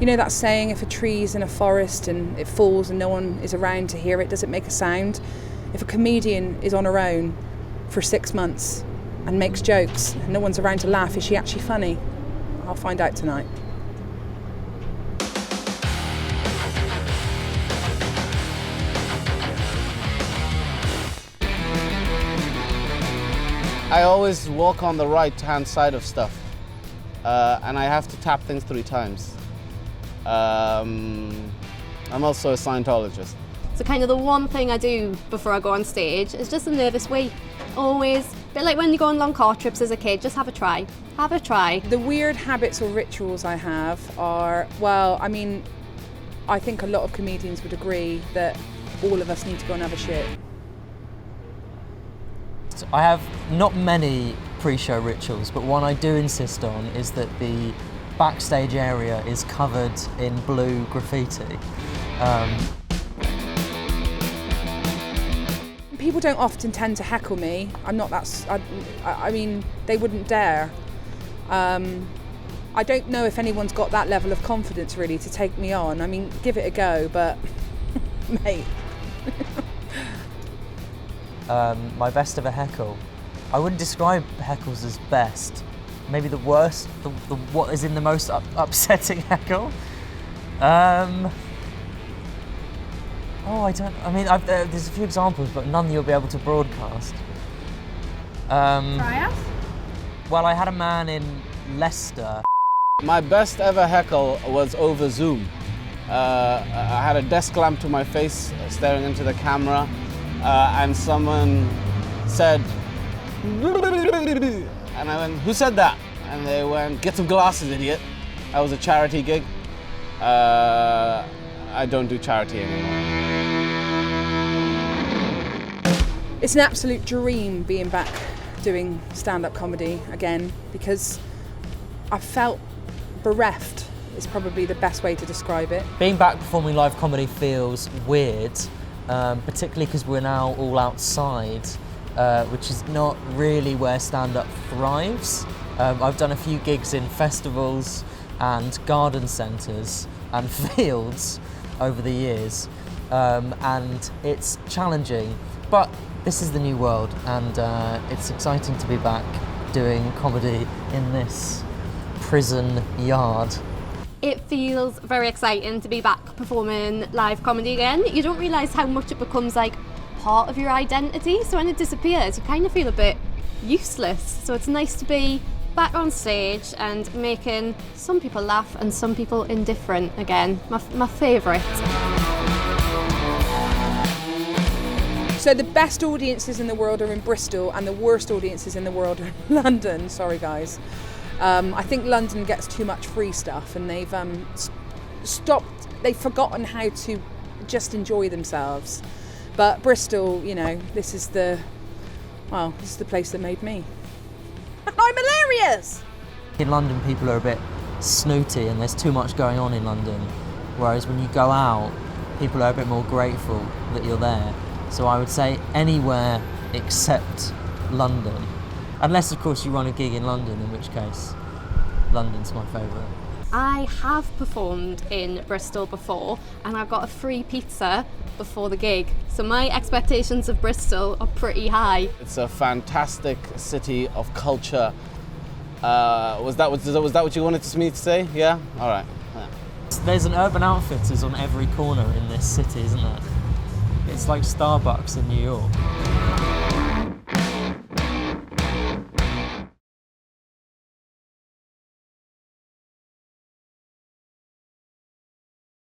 You know that saying, if a tree's in a forest and it falls and no one is around to hear it, does it make a sound? If a comedian is on her own for 6 months and makes jokes and no one's around to laugh, is she actually funny? I'll find out tonight. I always walk on the right-hand side of stuff, and I have to tap things 3 times. I'm also a Scientologist. So kind of the one thing I do before I go on stage is just a nervous wee. Always, a bit like when you go on long car trips as a kid, just have a try. Have a try. The weird habits or rituals I have are, well, I mean, I think a lot of comedians would agree that all of us need to go and have a shit. I have not many pre-show rituals, but one I do insist on is that the backstage area is covered in blue graffiti. People don't often tend to heckle me. I'm not that, I mean, they wouldn't dare. I don't know if anyone's got that level of confidence really to take me on. I mean, give it a go, but mate. My best ever heckle. I wouldn't describe heckles as best. Maybe the worst, what is in the most upsetting heckle. There's a few examples, but none you'll be able to broadcast. Try us? Well, I had a man in Leicester. My best ever heckle was over Zoom. I had a desk lamp to my face, staring into the camera, and someone said, and I went, "Who said that?" And they went, "Get some glasses, idiot." That was a charity gig. I don't do charity anymore. It's an absolute dream being back doing stand-up comedy again, because I felt bereft is probably the best way to describe it. Being back performing live comedy feels weird, particularly because we're now all outside, which is not really where stand-up thrives. I've done a few gigs in festivals and garden centres and fields over the years, and it's challenging, but this is the new world, and it's exciting to be back doing comedy in this prison yard. It feels very exciting to be back performing live comedy again. You don't realise how much it becomes like part of your identity, so when it disappears you kind of feel a bit useless. So it's nice to be back on stage and making some people laugh and some people indifferent again. My favourite. So the best audiences in the world are in Bristol and the worst audiences in the world are in London. Sorry guys. I think London gets too much free stuff, and they've they've forgotten how to just enjoy themselves. But Bristol, you know, this is the place that made me. And I'm hilarious! In London, people are a bit snooty and there's too much going on in London, whereas when you go out, people are a bit more grateful that you're there. So I would say anywhere except London. Unless, of course, you run a gig in London, in which case London's my favourite. I have performed in Bristol before, and I got a free pizza before the gig. So my expectations of Bristol are pretty high. It's a fantastic city of culture. Was that what you wanted me to say? Yeah? All right. Yeah. There's an Urban Outfitters on every corner in this city, isn't there? It's like Starbucks in New York.